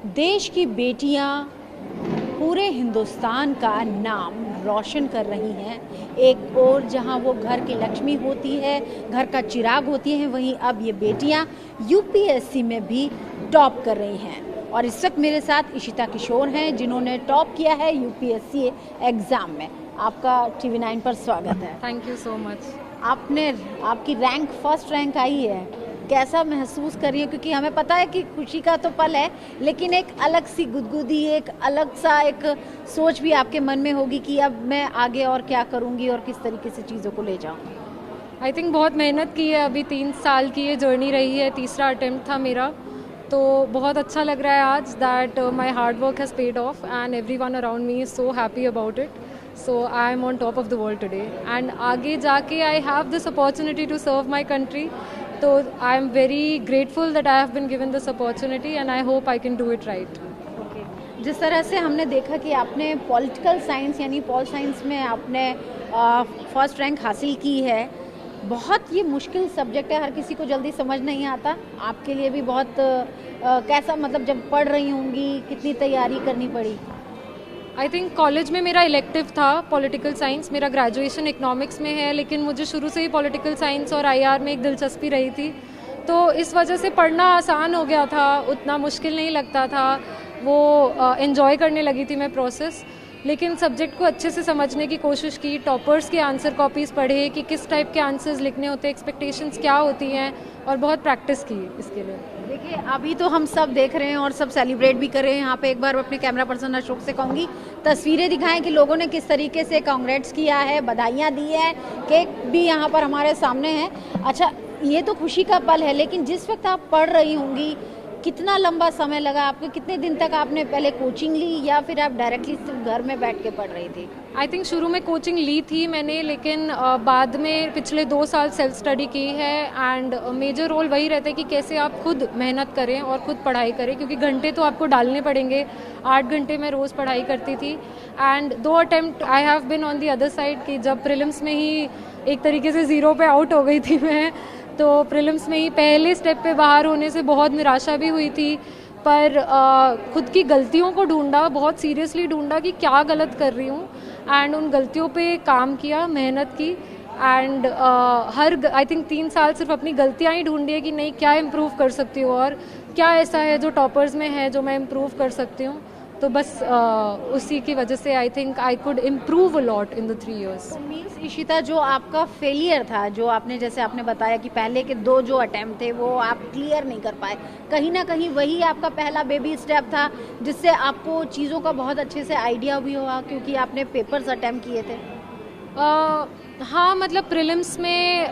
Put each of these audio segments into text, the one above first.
देश की बेटियां पूरे हिंदुस्तान का नाम रोशन कर रही हैं। एक और जहां वो घर की लक्ष्मी होती है, घर का चिराग होती हैं, वहीं अब ये बेटियां यूपीएससी में भी टॉप कर रही हैं। और इस वक्त मेरे साथ इशिता किशोर हैं जिन्होंने टॉप किया है यूपीएससी एग्ज़ाम में। आपका टीवी 9 पर स्वागत है। Thank you so much. आपकी रैंक फर्स्ट रैंक आई है, कैसा महसूस कर रही हो? क्योंकि हमें पता है कि खुशी का तो पल है, लेकिन एक अलग सी गुदगुदी, एक अलग सा एक सोच भी आपके मन में होगी कि अब मैं आगे और क्या करूंगी और किस तरीके से चीज़ों को ले जाऊंगी। आई थिंक बहुत मेहनत की है, अभी 3 साल की ये जर्नी रही है, तीसरा अटेम्प्ट था मेरा, तो बहुत अच्छा लग रहा है आज that my hard work has paid off and everyone around me is so happy about it. So I am on top of the world today and आगे जाके I have this opportunity to serve my country. तो I am very grateful that I have been given this opportunity and I hope I can do it right. जिस तरह से हमने देखा कि आपने पॉलिटिकल साइंस यानी पॉल साइंस में आपने फर्स्ट रैंक हासिल की है, बहुत ये मुश्किल सब्जेक्ट है, हर किसी को जल्दी समझ नहीं आता। आपके लिए भी बहुत कैसा, मतलब जब पढ़ रही होंगी कितनी तैयारी करनी पड़ी? आई थिंक कॉलेज में मेरा इलेक्टिव था पॉलिटिकल साइंस, मेरा ग्रेजुएशन इकोनॉमिक्स में है, लेकिन मुझे शुरू से ही पॉलिटिकल साइंस और आईआर में एक दिलचस्पी रही थी, तो इस वजह से पढ़ना आसान हो गया था, उतना मुश्किल नहीं लगता था, वो एंजॉय करने लगी थी मैं प्रोसेस। लेकिन सब्जेक्ट को अच्छे से समझने की कोशिश की, टॉपर्स की आंसर कॉपीज़ पढ़े कि किस टाइप के आंसर्स लिखने होते हैं, एक्सपेक्टेशंस क्या होती हैं, और बहुत प्रैक्टिस की इसके लिए। देखिए, अभी तो हम सब देख रहे हैं और सब सेलिब्रेट भी कर रहे हैं। यहाँ पे एक बार अपने कैमरा पर्सन अशोक से कहूँगी तस्वीरें दिखाएं कि लोगों ने किस तरीके से कांग्रेट्स किया है, बधाइयाँ दी हैं, केक भी यहाँ पर हमारे सामने है। अच्छा, ये तो खुशी का पल है, लेकिन जिस वक्त आप पढ़ रही होंगी, कितना लंबा समय लगा आपको? कितने दिन तक आपने पहले कोचिंग ली या फिर आप डायरेक्टली सिर्फ घर में बैठ के पढ़ रही थी? आई थिंक शुरू में कोचिंग ली थी मैंने, लेकिन बाद में पिछले 2 साल सेल्फ स्टडी की है एंड मेजर रोल वही रहता है कि कैसे आप खुद मेहनत करें और खुद पढ़ाई करें, क्योंकि घंटे तो आपको डालने पड़ेंगे। 8 घंटे मैं रोज़ पढ़ाई करती थी and 2 attempt I have been on the other side कि जब प्रीलिम्स में ही एक तरीके से 0 पे आउट हो गई थी मैं, तो प्रीलिम्स में ही पहले स्टेप पे बाहर होने से बहुत निराशा भी हुई थी, पर खुद की गलतियों को ढूंढा, बहुत सीरियसली ढूंढा कि क्या गलत कर रही हूँ एंड उन गलतियों पे काम किया, मेहनत की एंड आई थिंक 3 साल सिर्फ अपनी गलतियाँ ही ढूंढी है कि नहीं क्या इम्प्रूव कर सकती हूँ और क्या ऐसा है जो टॉपर्स में है जो मैं इम्प्रूव कर सकती हूँ। तो बस उसी की वजह से आई think I could improve a lot in the 3 years। तो मीन्स इशिता, जो आपका फेलियर था, जो आपने जैसे आपने बताया कि पहले के 2 जो अटेम्प्ट थे वो आप क्लियर नहीं कर पाए, कहीं ना कहीं वही आपका पहला बेबी स्टेप था जिससे आपको चीज़ों का बहुत अच्छे से आइडिया भी हुआ, क्योंकि आपने पेपर्स अटेम्प्ट किए थे। हाँ, मतलब प्रीलिम्स में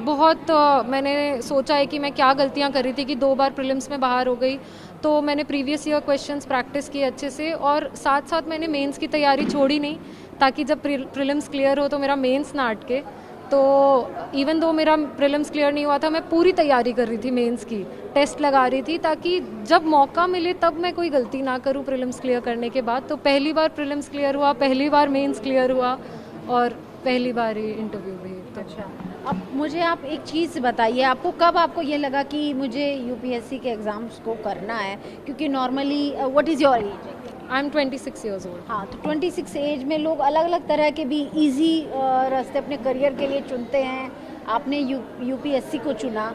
बहुत मैंने सोचा है कि मैं क्या गलतियाँ कर रही थी कि 2 बार प्रीलिम्स में बाहर हो गई, तो मैंने प्रीवियस ईयर क्वेश्चंस प्रैक्टिस किए अच्छे से और साथ साथ मैंने मेंस की तैयारी छोड़ी नहीं, ताकि जब प्रीलिम्स क्लियर हो तो मेरा मेंस ना अटके। तो इवन दो मेरा प्रीलिम्स क्लियर नहीं हुआ था, मैं पूरी तैयारी कर रही थी, मेंस की टेस्ट लगा रही थी, ताकि जब मौका मिले तब मैं कोई गलती ना करूँ प्रीलिम्स क्लियर करने के बाद। तो पहली बार प्रीलिम्स क्लियर हुआ, पहली बार मेंस क्लियर हुआ और पहली बार ही इंटरव्यू भी। तो अच्छा, अब मुझे आप एक चीज़ बताइए, आपको ये लगा कि मुझे यूपीएससी के एग्ज़ाम्स को करना है? क्योंकि normally what is your age? I am 26 years old। हाँ, तो 26 एज में लोग अलग अलग तरह के भी इजी रास्ते अपने करियर के लिए चुनते हैं। आपने यूपीएससी को चुना,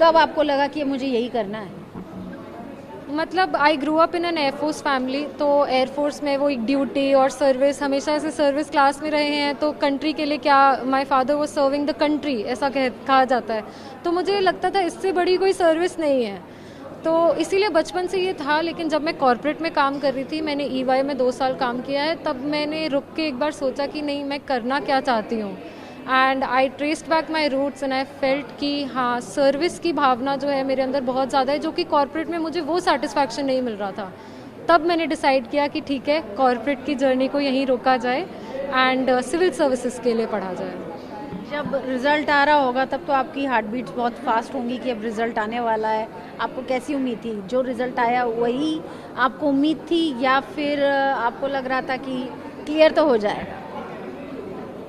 कब आपको लगा कि मुझे यही करना है? मतलब I grew up in an air force family, तो एयरफोर्स में वो एक ड्यूटी और सर्विस, हमेशा से सर्विस क्लास में रहे हैं, तो कंट्री के लिए क्या, my father was serving the country ऐसा कहा जाता है, तो मुझे लगता था इससे बड़ी कोई सर्विस नहीं है, तो इसीलिए बचपन से ये था। लेकिन जब मैं कॉर्पोरेट में काम कर रही थी, मैंने ईवाई में 2 साल काम किया है, तब मैंने रुक के एक बार सोचा कि नहीं, मैं करना क्या चाहती हूँ, and I traced back my roots and I felt कि हाँ, सर्विस की भावना जो है मेरे अंदर बहुत ज़्यादा है, जो कि कॉर्पोरेट में मुझे वो सेटिस्फैक्शन नहीं मिल रहा था। तब मैंने डिसाइड किया कि ठीक है, कॉर्पोरेट की जर्नी को यहीं रोका जाए एंड सिविल सर्विसेज के लिए पढ़ा जाए। जब रिज़ल्ट आ रहा होगा तब तो आपकी हार्ट बीट्स बहुत फास्ट होंगी कि अब रिज़ल्ट आने वाला है। आपको कैसी उम्मीद थी? जो रिज़ल्ट आया वही आपको उम्मीद थी या फिर आपको लग रहा था कि क्लियर तो हो जाएगा?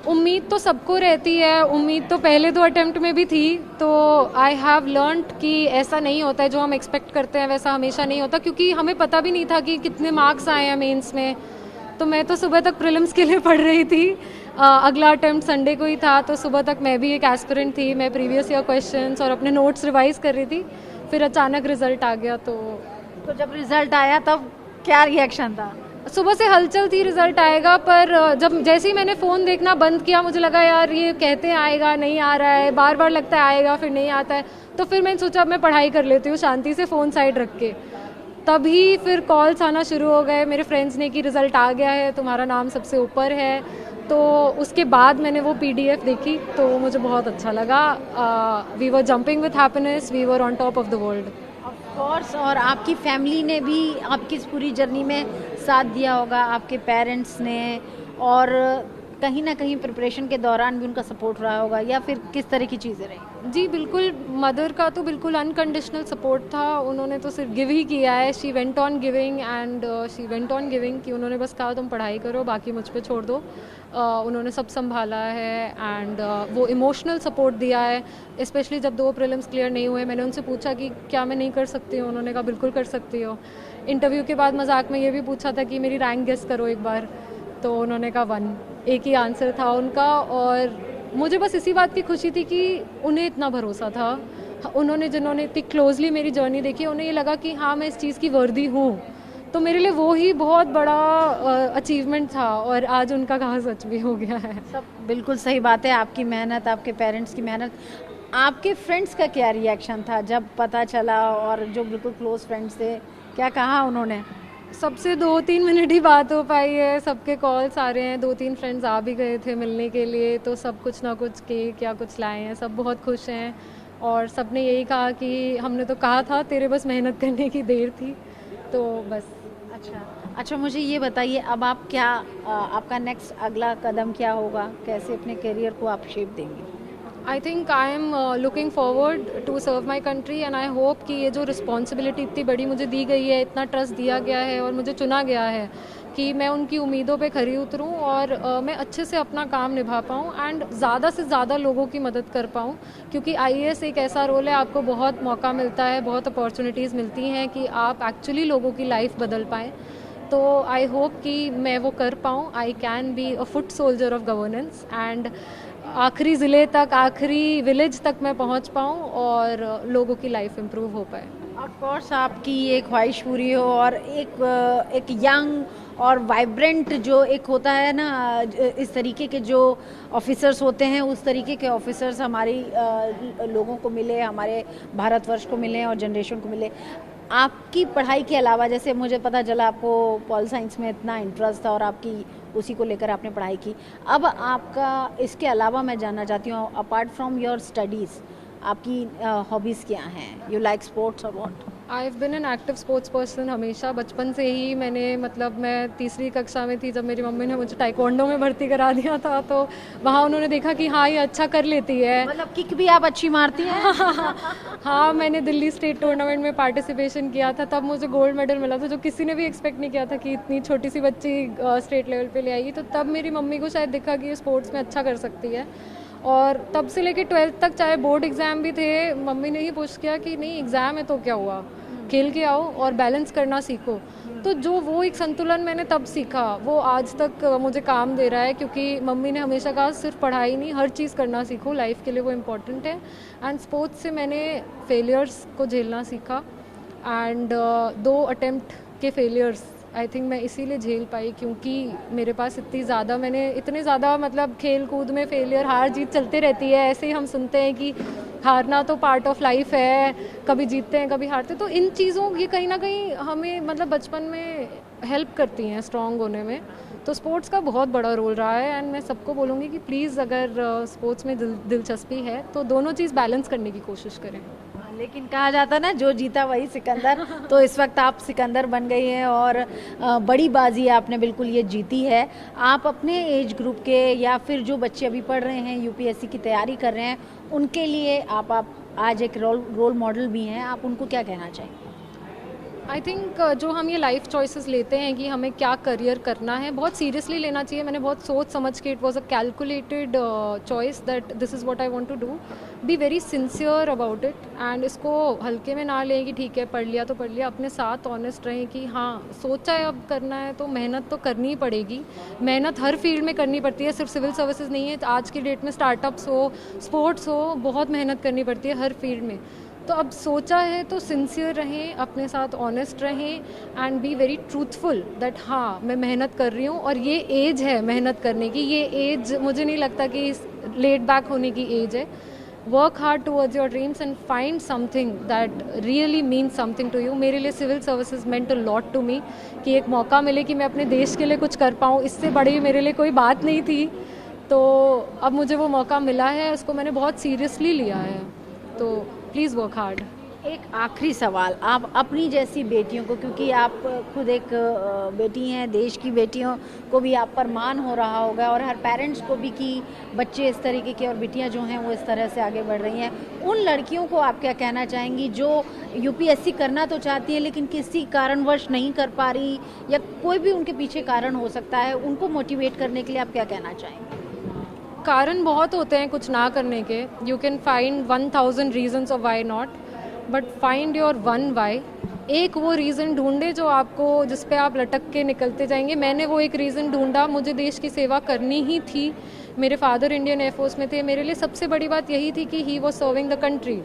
उम्मीद तो सबको रहती है, उम्मीद तो पहले 2 अटेम्प्ट में भी थी, तो आई हैव लर्नड कि ऐसा नहीं होता है, जो हम एक्सपेक्ट करते हैं वैसा हमेशा नहीं होता, क्योंकि हमें पता भी नहीं था कि कितने मार्क्स आए हैं मेंस में। तो मैं तो सुबह तक प्रीलिम्स के लिए पढ़ रही थी, अगला अटेम्प्ट संडे को ही था, तो सुबह तक मैं भी एक एस्पिरेंट थी, मैं प्रीवियस ईयर क्वेश्चंस और अपने नोट्स रिवाइज कर रही थी। फिर अचानक रिजल्ट आ गया, तो जब रिजल्ट आया तब क्या रिएक्शन था? सुबह से हलचल थी रिजल्ट आएगा, पर जब जैसे ही मैंने फ़ोन देखना बंद किया, मुझे लगा यार ये कहते हैं आएगा, नहीं आ रहा है, बार बार लगता है आएगा फिर नहीं आता है। तो फिर मैंने सोचा अब मैं पढ़ाई कर लेती हूँ शांति से, फ़ोन साइड रख के। तभी फिर कॉल्स आना शुरू हो गए मेरे फ्रेंड्स ने कि रिज़ल्ट आ गया है, तुम्हारा नाम सबसे ऊपर है। तो उसके बाद मैंने वो PDF देखी तो मुझे बहुत अच्छा लगा। We were jumping with happiness, we were on top of the world. Of course, और आपकी फैमिली ने भी आपकी इस पूरी जर्नी में साथ दिया होगा, आपके पेरेंट्स ने, और कहीं ना कहीं प्रिपरेशन के दौरान भी उनका सपोर्ट रहा होगा, या फिर किस तरह की चीज़ें रही? जी बिल्कुल, मदर का तो बिल्कुल अनकंडीशनल सपोर्ट था, उन्होंने तो सिर्फ गिव ही किया है। She went on giving and she went on giving, कि उन्होंने बस कहा तुम पढ़ाई करो, बाकी मुझ पे छोड़ दो। उन्होंने सब संभाला है एंड वो इमोशनल सपोर्ट दिया है, स्पेशली जब 2 प्रीलिम्स क्लियर नहीं हुए। मैंने उनसे पूछा कि क्या मैं नहीं कर सकती हूँ, उन्होंने कहा बिल्कुल कर सकती हो। इंटरव्यू के बाद मजाक में ये भी पूछा था कि मेरी रैंक गेस करो एक बार, तो उन्होंने कहा 1, एक ही आंसर था उनका। और मुझे बस इसी बात की खुशी थी कि उन्हें इतना भरोसा था, उन्होंने जिन्होंने इतनी क्लोजली मेरी जर्नी देखी, उन्हें ये लगा कि हाँ मैं इस चीज़ की वर्दी हूँ, तो मेरे लिए वो ही बहुत बड़ा अचीवमेंट था, और आज उनका कहा सच भी हो गया है। सब बिल्कुल सही बात है, आपकी मेहनत, आपके पेरेंट्स की मेहनत। आपके फ्रेंड्स का क्या रिएक्शन था जब पता चला, और जो बिल्कुल क्लोज फ्रेंड्स थे, क्या कहा उन्होंने? सबसे 2-3 मिनट ही बात हो पाई है, सबके कॉल्स आ रहे हैं, 2-3 फ्रेंड्स आ भी गए थे मिलने के लिए, तो सब कुछ ना कुछ केक या कुछ लाए हैं, सब बहुत खुश हैं। और सब ने यही कहा कि हमने तो कहा था तेरे बस मेहनत करने की देर थी, तो बस। अच्छा, मुझे ये बताइए, अब आप क्या, आपका नेक्स्ट अगला कदम क्या होगा? कैसे अपने करियर को आप शेप देंगे? I think I am looking forward to serve my country, and I hope कि ये जो रिस्पॉन्सिबिलिटी इतनी बड़ी मुझे दी गई है, इतना ट्रस्ट दिया गया है और मुझे चुना गया है, कि मैं उनकी उम्मीदों पे खरी उतरूं और मैं अच्छे से अपना काम निभा पाऊं एंड ज़्यादा से ज़्यादा लोगों की मदद कर पाऊं, क्योंकि IAS एक ऐसा रोल है, आपको बहुत मौका मिलता है, बहुत अपॉर्चुनिटीज़ मिलती हैं कि आप एक्चुअली लोगों की लाइफ बदल पाएँ। तो आई होप कि मैं वो कर पाऊँ, I can be a foot soldier of governance, and आखिरी ज़िले तक, आखिरी विलेज तक मैं पहुंच पाऊं और लोगों की लाइफ इम्प्रूव हो पाए। ऑफ कोर्स, आपकी ये ख्वाहिश पूरी हो, और एक यंग और वाइब्रेंट जो एक होता है ना, इस तरीके के जो ऑफिसर्स होते हैं, उस तरीके के ऑफिसर्स हमारी लोगों को मिले, हमारे भारतवर्ष को मिले और जनरेशन को मिले। आपकी पढ़ाई के अलावा, जैसे मुझे पता चला आपको पॉल साइंस में इतना इंटरेस्ट था और आपकी उसी को लेकर आपने पढ़ाई की, अब आपका इसके अलावा मैं जानना चाहती हूँ, अपार्ट फ्रॉम योर स्टडीज़, आपकी हॉबीज़ क्या हैं? यू लाइक स्पोर्ट्स और what? I have been an active sports person हमेशा, बचपन से ही। मैंने मतलब मैं 3री कक्षा में थी जब मेरी मम्मी ने मुझे ताइक्वांडो में भर्ती करा दिया था, तो वहाँ उन्होंने देखा कि हाँ ये अच्छा कर लेती है। मतलब किक भी आप अच्छी मारती हैं? हाँ, मैंने दिल्ली स्टेट टूर्नामेंट में पार्टिसिपेशन किया था, तब मुझे गोल्ड मेडल मिला था, जो किसी ने भी एक्सपेक्ट नहीं किया था कि इतनी छोटी सी बच्ची स्टेट लेवल पे ले आएगी। तो तब मेरी मम्मी को शायद दिखा कि ये स्पोर्ट्स में अच्छा कर सकती है, और तब से लेके 12th तक, चाहे बोर्ड एग्ज़ाम भी थे, मम्मी ने ही पुश किया कि नहीं एग्ज़ाम है तो क्या हुआ, खेल के आओ और बैलेंस करना सीखो। तो जो वो एक संतुलन मैंने तब सीखा, वो आज तक मुझे काम दे रहा है, क्योंकि मम्मी ने हमेशा कहा सिर्फ पढ़ाई नहीं, हर चीज़ करना सीखो, लाइफ के लिए वो इम्पोर्टेंट है। एंड स्पोर्ट्स से मैंने फेलियर्स को झेलना सीखा, एंड 2 अटेम्प्ट के फेलियर्स आई थिंक मैं इसीलिए झेल पाई, क्योंकि मेरे पास इतने ज़्यादा मतलब खेल कूद में फेलियर, हार जीत चलते रहती है। ऐसे ही हम सुनते हैं कि हारना तो पार्ट ऑफ लाइफ है, कभी जीतते हैं कभी हारते, तो इन चीज़ों ये कहीं ना कहीं हमें मतलब बचपन में हेल्प करती हैं स्ट्रॉन्ग होने में। तो स्पोर्ट्स का बहुत बड़ा रोल रहा है, एंड मैं सबको बोलूँगी कि प्लीज़ अगर स्पोर्ट्स में दिलचस्पी है तो दोनों चीज़ बैलेंस करने की कोशिश करें। लेकिन कहा जाता ना, जो जीता वही सिकंदर, तो इस वक्त आप सिकंदर बन गई हैं, और बड़ी बाजी आपने बिल्कुल ये जीती है। आप अपने एज ग्रुप के, या फिर जो बच्चे अभी पढ़ रहे हैं, UPSC की तैयारी कर रहे हैं, उनके लिए आप आज एक रोल मॉडल भी हैं, आप उनको क्या कहना चाहेंगे? आई थिंक जो हम ये लाइफ चॉइसेस लेते हैं कि हमें क्या करियर करना है, बहुत सीरियसली लेना चाहिए। मैंने बहुत सोच समझ के, it was a calculated choice that this is what I want to do. Be very sincere about it and इसको हल्के में ना लें कि ठीक है पढ़ लिया तो पढ़ लिया। अपने साथ ऑनेस्ट रहें कि हाँ सोचा है अब करना है तो मेहनत तो करनी ही पड़ेगी। मेहनत हर फील्ड में करनी पड़ती है, सिर्फ सिविल सर्विसेज नहीं है। आज की डेट में स्टार्टअप्स हो, स्पोर्ट्स हो, बहुत मेहनत करनी पड़ती है हर फील्ड में। तो अब सोचा है तो सिंसियर रहें, अपने साथ ऑनेस्ट रहें and be very truthful that हाँ मैं मेहनत कर रही हूँ और ये एज है मेहनत करने की। ये एज मुझे नहीं लगता कि लेट बैक होने की एज है। Work hard towards your dreams and find something that really means something to you. मेरे लिए civil services meant a lot to me, कि एक मौका मिले कि मैं अपने देश के लिए कुछ कर पाऊँ, इससे बड़ी मेरे लिए कोई बात नहीं थी। तो अब मुझे वो मौका मिला है, उसको मैंने बहुत सीरियसली लिया है। तो प्लीज़ वर्क हार्ड। एक आखिरी सवाल, आप अपनी जैसी बेटियों को, क्योंकि आप खुद एक बेटी हैं, देश की बेटियों को भी आप पर मान हो रहा होगा और हर पेरेंट्स को भी कि बच्चे इस तरीके के और बेटियां जो हैं वो इस तरह से आगे बढ़ रही हैं, उन लड़कियों को आप क्या कहना चाहेंगी जो यूपीएससी करना तो चाहती हैं लेकिन किसी कारणवश नहीं कर पा रही, या कोई भी उनके पीछे कारण हो सकता है, उनको मोटिवेट करने के लिए आप क्या कहना चाहेंगे? कारण बहुत होते हैं कुछ ना करने के। You can find 1000 reasons of why not, but find your one why. एक वो रीज़न ढूंढे जो आपको, जिस पे आप लटक के निकलते जाएंगे। मैंने वो एक रीज़न ढूंढा, मुझे देश की सेवा करनी ही थी। मेरे फादर इंडियन एयरफोर्स में थे, मेरे लिए सबसे बड़ी बात यही थी कि he was serving the country.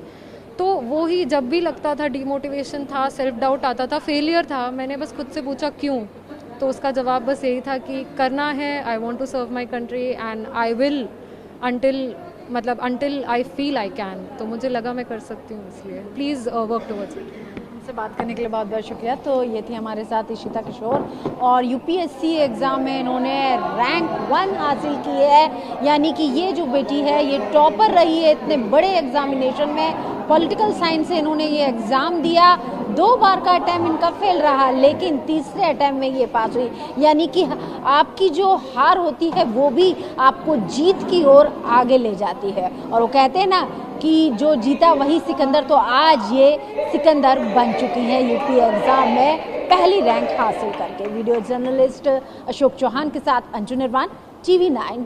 तो वो ही जब भी लगता था, डिमोटिवेशन था, सेल्फ डाउट आता था, फेलियर था, मैंने बस खुद से पूछा क्यों। तो उसका जवाब बस यही था कि करना है, I want to serve my country and I will until I feel I can। तो मुझे लगा मैं कर सकती हूँ, इसलिए प्लीज़ वर्क टुवर्ड्स इट। हमसे बात करने के लिए बहुत बहुत शुक्रिया। तो ये थी हमारे साथ इशिता किशोर और यूपीएससी एग्ज़ाम में इन्होंने रैंक 1 हासिल की है, यानी कि ये जो बेटी है ये टॉपर रही है इतने बड़े एग्जामिनेशन में। पॉलिटिकल साइंस से इन्होंने ये एग्ज़ाम दिया, 2 बार का अटैम्प्ट इनका फेल रहा लेकिन तीसरे अटैम्प्ट में ये पास हुई। यानी कि आपकी जो हार होती है वो भी आपको जीत की ओर आगे ले जाती है। और वो कहते हैं ना कि जो जीता वही सिकंदर, तो आज ये सिकंदर बन चुकी हैं यूपी एग्ज़ाम में पहली रैंक हासिल करके। वीडियो जर्नलिस्ट अशोक चौहान के साथ अंजू निर्वाण, TV9।